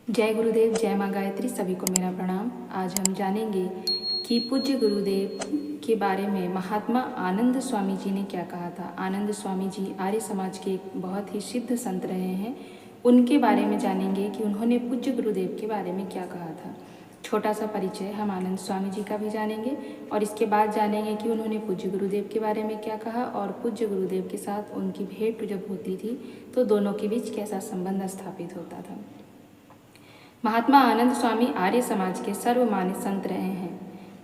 जय गुरुदेव, जय माँ गायत्री। सभी को मेरा प्रणाम। आज हम जानेंगे कि पूज्य गुरुदेव के बारे में महात्मा आनंद स्वामी जी ने क्या कहा था। आनंद स्वामी जी आर्य समाज के एक बहुत ही सिद्ध संत रहे हैं। उनके बारे में जानेंगे कि उन्होंने पूज्य गुरुदेव के बारे में क्या कहा था। छोटा सा परिचय हम आनंद स्वामी जी का भी जानेंगे और इसके बाद जानेंगे कि उन्होंने पूज्य गुरुदेव के बारे में क्या कहा और पूज्य गुरुदेव के साथ उनकी भेंट जब होती थी तो दोनों के बीच कैसा संबंध स्थापित होता था। महात्मा आनंद स्वामी आर्य समाज के सर्वमान्य संत रहे हैं।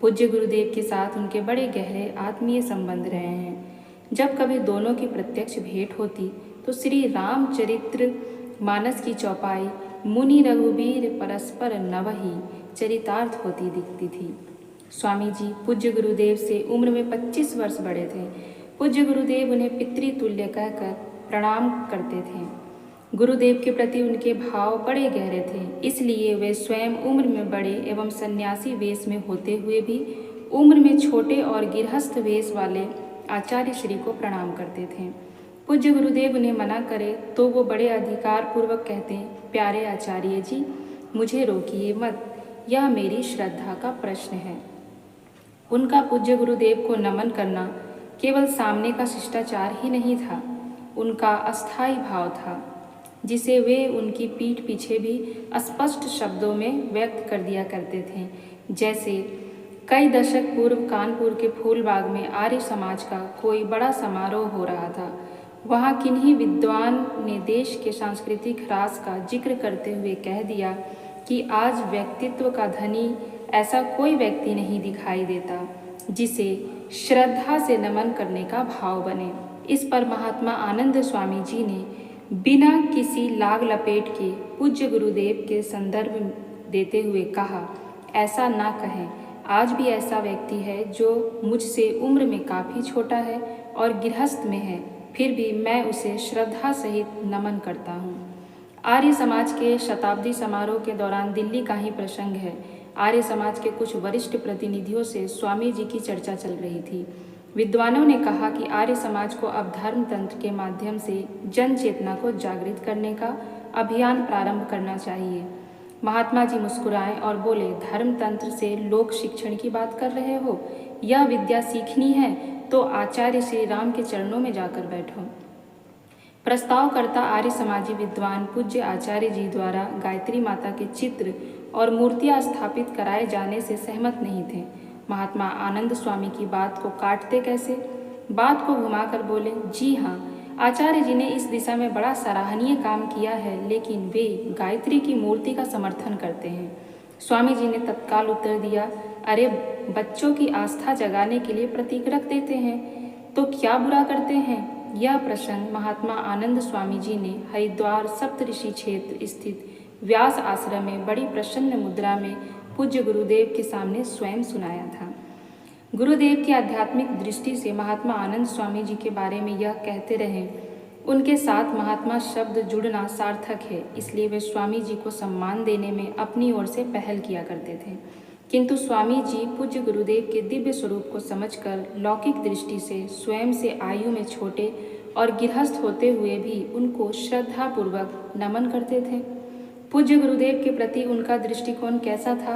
पूज्य गुरुदेव के साथ उनके बड़े गहरे आत्मीय संबंध रहे हैं। जब कभी दोनों की प्रत्यक्ष भेंट होती तो श्री रामचरित्र मानस की चौपाई मुनि रघुबीर परस्पर नवहि चरितार्थ होती दिखती थी। स्वामी जी पूज्य गुरुदेव से उम्र में 25 वर्ष बड़े थे। पूज्य गुरुदेव उन्हें पितृतुल्य कहकर प्रणाम करते थे। गुरुदेव के प्रति उनके भाव बड़े गहरे थे, इसलिए वे स्वयं उम्र में बड़े एवं सन्यासी वेश में होते हुए भी उम्र में छोटे और गिरहस्थ वेश वाले आचार्य श्री को प्रणाम करते थे। पूज्य गुरुदेव उन्हें मना करे तो वो बड़े अधिकार पूर्वक कहते, प्यारे आचार्य जी, मुझे रोकिए मत, यह मेरी श्रद्धा का प्रश्न है। उनका पूज्य गुरुदेव को नमन करना केवल सामने का शिष्टाचार ही नहीं था, उनका अस्थायी भाव था, जिसे वे उनकी पीठ पीछे भी स्पष्ट शब्दों में व्यक्त कर दिया करते थे। जैसे कई दशक पूर्व कानपुर के फूलबाग में आर्य समाज का कोई बड़ा समारोह हो रहा था। वहाँ किन्हीं विद्वान ने देश के सांस्कृतिक ह्रास का जिक्र करते हुए कह दिया कि आज व्यक्तित्व का धनी ऐसा कोई व्यक्ति नहीं दिखाई देता जिसे श्रद्धा से नमन करने का भाव बने। इस पर महात्मा आनंद स्वामी जी ने बिना किसी लाग लपेट के पूज्य गुरुदेव के संदर्भ देते हुए कहा, ऐसा ना कहें, आज भी ऐसा व्यक्ति है जो मुझसे उम्र में काफ़ी छोटा है और गृहस्थ में है, फिर भी मैं उसे श्रद्धा सहित नमन करता हूँ। आर्य समाज के शताब्दी समारोह के दौरान दिल्ली का ही प्रसंग है। आर्य समाज के कुछ वरिष्ठ प्रतिनिधियों से स्वामी जी की चर्चा चल रही थी। विद्वानों ने कहा कि आर्य समाज को अब धर्म तंत्र के माध्यम से जन चेतना को जागृत करने का अभियान प्रारंभ करना चाहिए। महात्मा जी मुस्कुराए और बोले, धर्म तंत्र से लोक शिक्षण की बात कर रहे हो? यह विद्या सीखनी है तो आचार्य श्री राम के चरणों में जाकर बैठो। प्रस्तावकर्ता आर्य समाजी विद्वान पूज्य आचार्य जी द्वारा गायत्री माता के चित्र और मूर्तियां स्थापित कराए जाने से सहमत नहीं थे। महात्मा आनंद स्वामी की बात को काटते कैसे? बात को घुमाकर बोले, जी हाँ, आचार्य जी ने इस दिशा में बड़ा सराहनीय काम किया है, लेकिन वे गायत्री की मूर्ति का समर्थन करते हैं। स्वामी जी ने तत्काल उत्तर दिया, अरे बच्चों की आस्था जगाने के लिए प्रतीक रख देते हैं तो क्या बुरा करते हैं। यह प्रसंग महात्मा आनंद स्वामी जी ने हरिद्वार सप्तऋषि क्षेत्र स्थित व्यास आश्रम में बड़ी प्रसन्न मुद्रा में पूज्य गुरुदेव के सामने स्वयं सुनाया था। गुरुदेव की आध्यात्मिक दृष्टि से महात्मा आनंद स्वामी जी के बारे में यह कहते रहे, उनके साथ महात्मा शब्द जुड़ना सार्थक है, इसलिए वे स्वामी जी को सम्मान देने में अपनी ओर से पहल किया करते थे। किंतु स्वामी जी पूज्य गुरुदेव के दिव्य स्वरूप को समझकर लौकिक दृष्टि से स्वयं से आयु में छोटे और गिरहस्थ होते हुए भी उनको श्रद्धापूर्वक नमन करते थे। पूज्य गुरुदेव के प्रति उनका दृष्टिकोण कैसा था,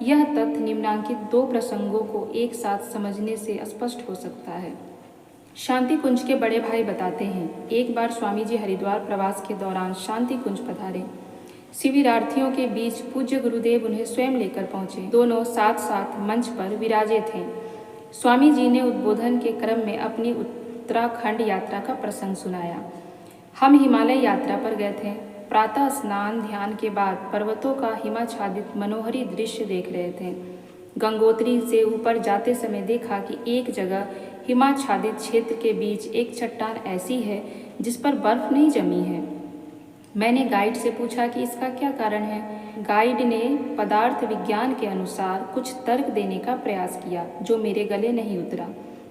यह तथ्य निम्नांकित दो प्रसंगों को एक साथ समझने से स्पष्ट हो सकता है। शांति कुंज के बड़े भाई बताते हैं, एक बार स्वामी जी हरिद्वार प्रवास के दौरान शांति कुंज पधारे। शिविरार्थियों के बीच पूज्य गुरुदेव उन्हें स्वयं लेकर पहुंचे। दोनों साथ साथ मंच पर विराजे थे। स्वामी जी ने उद्बोधन के क्रम में अपनी उत्तराखंड यात्रा का प्रसंग सुनाया। हम हिमालय यात्रा पर गए थे। प्रातः स्नान ध्यान के बाद पर्वतों का हिमाच्छादित मनोहरी दृश्य देख रहे थे। गंगोत्री से ऊपर जाते समय देखा कि एक जगह हिमाच्छादित क्षेत्र के बीच एक चट्टान ऐसी है जिस पर बर्फ नहीं जमी है। मैंने गाइड से पूछा कि इसका क्या कारण है। गाइड ने पदार्थ विज्ञान के अनुसार कुछ तर्क देने का प्रयास किया जो मेरे गले नहीं उतरा।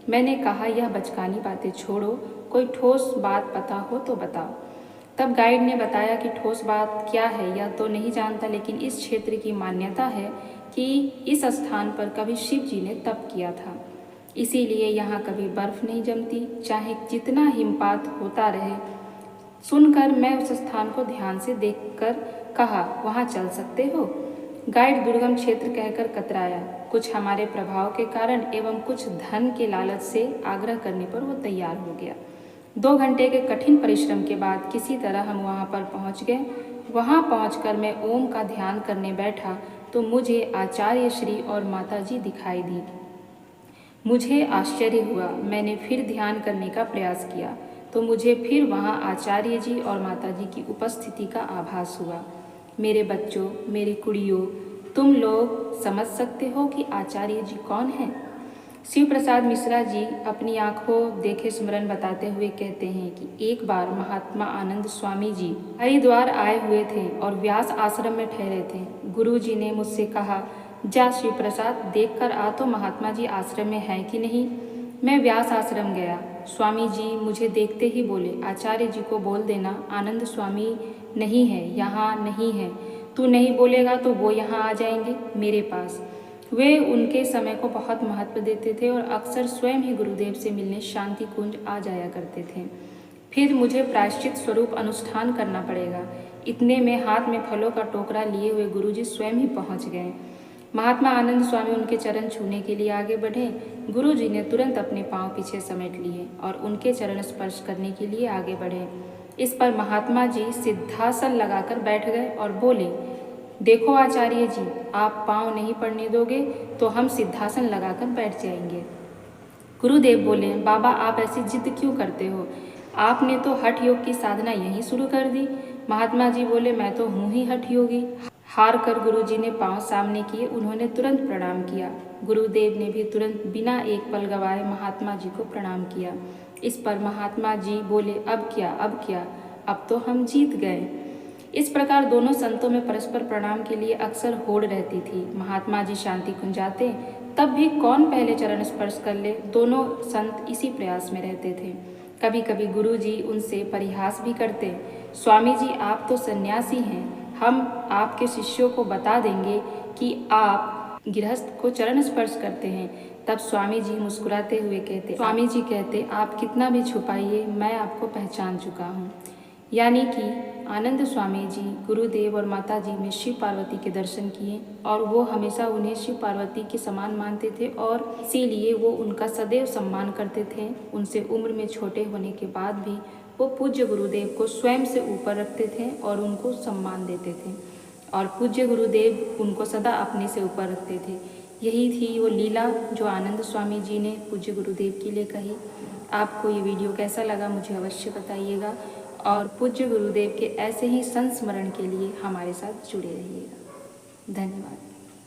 मैंने कहा, यह बचकानी बातें छोड़ो, कोई ठोस बात पता हो तो बताओ। तब गाइड ने बताया कि ठोस बात क्या है यह तो नहीं जानता, लेकिन इस क्षेत्र की मान्यता है कि इस स्थान पर कभी शिव जी ने तप किया था, इसीलिए यहाँ कभी बर्फ नहीं जमती, चाहे जितना हिमपात होता रहे। सुनकर मैं उस स्थान को ध्यान से देखकर कहा, वहाँ चल सकते हो? गाइड दुर्गम क्षेत्र कहकर कतराया। कुछ हमारे प्रभाव के कारण एवं कुछ धन के लालच से आग्रह करने पर वो तैयार हो गया। 2 घंटे के कठिन परिश्रम के बाद किसी तरह हम वहाँ पर पहुँच गए। वहाँ पहुँचकर मैं ओम का ध्यान करने बैठा तो मुझे आचार्य श्री और माताजी दिखाई दी। मुझे आश्चर्य हुआ। मैंने फिर ध्यान करने का प्रयास किया तो मुझे फिर वहाँ आचार्य जी और माताजी की उपस्थिति का आभास हुआ। मेरे बच्चों, मेरी कुड़ियों, तुम लोग समझ सकते हो कि आचार्य जी कौन हैं? शिव प्रसाद मिश्रा जी अपनी आंखों देखे स्मरण बताते हुए कहते हैं कि एक बार महात्मा आनंद स्वामी जी हरिद्वार आए हुए थे और व्यास आश्रम में ठहरे थे। गुरु जी ने मुझसे कहा, जा शिव प्रसाद, देख कर आ तो महात्मा जी आश्रम में है कि नहीं। मैं व्यास आश्रम गया। स्वामी जी मुझे देखते ही बोले, आचार्य जी को बोल देना आनंद स्वामी नहीं है, यहाँ नहीं है। तू नहीं बोलेगा तो वो यहाँ आ जाएंगे मेरे पास। वे उनके समय को बहुत महत्व देते थे और अक्सर स्वयं ही गुरुदेव से मिलने शांति कुंज आ जाया करते थे। फिर मुझे प्रायश्चित स्वरूप अनुष्ठान करना पड़ेगा। इतने में हाथ में फलों का टोकरा लिए हुए गुरुजी स्वयं ही पहुँच गए। महात्मा आनंद स्वामी उनके चरण छूने के लिए आगे बढ़े। गुरुजी ने तुरंत अपने पांव पीछे समेट लिए और उनके चरण स्पर्श करने के लिए आगे बढ़े। इस पर महात्मा जी सिद्धासन लगाकर बैठ गए और बोले, देखो आचार्य जी, आप पांव नहीं पड़ने दोगे तो हम सिद्धासन लगाकर बैठ जाएंगे। गुरुदेव बोले, बाबा आप ऐसी जिद क्यों करते हो? आपने तो हठ योग की साधना यहीं शुरू कर दी। महात्मा जी बोले, मैं तो हूँ ही हठ योगी। हार कर गुरुजी ने पांव सामने किए। उन्होंने तुरंत प्रणाम किया। गुरुदेव ने भी तुरंत बिना एक पल गवाए महात्मा जी को प्रणाम किया। इस पर महात्मा जी बोले, अब क्या, अब क्या, अब तो हम जीत गए। इस प्रकार दोनों संतों में परस्पर प्रणाम के लिए अक्सर होड़ रहती थी। महात्मा जी शांति कुंज जाते तब भी कौन पहले चरण स्पर्श कर ले, दोनों संत इसी प्रयास में रहते थे। कभी कभी गुरु जी उनसे परिहास भी करते, स्वामी जी आप तो सन्यासी हैं, हम आपके शिष्यों को बता देंगे कि आप गृहस्थ को चरण स्पर्श करते हैं। तब स्वामी जी मुस्कुराते हुए कहते, आप कितना भी छुपाइए, मैं आपको पहचान चुका हूँ। यानी कि आनंद स्वामी जी गुरुदेव और माता जी में शिव पार्वती के दर्शन किए और वो हमेशा उन्हें शिव पार्वती के समान मानते थे और इसीलिए वो उनका सदैव सम्मान करते थे। उनसे उम्र में छोटे होने के बाद भी वो पूज्य गुरुदेव को स्वयं से ऊपर रखते थे और उनको सम्मान देते थे और पूज्य गुरुदेव उनको सदा अपने से ऊपर रखते थे। यही थी वो लीला जो आनंद स्वामी जी ने पूज्य गुरुदेव के लिए कही। आपको ये वीडियो कैसा लगा मुझे अवश्य बताइएगा और पूज्य गुरुदेव के ऐसे ही संस्मरण के लिए हमारे साथ जुड़े रहिएगा। धन्यवाद।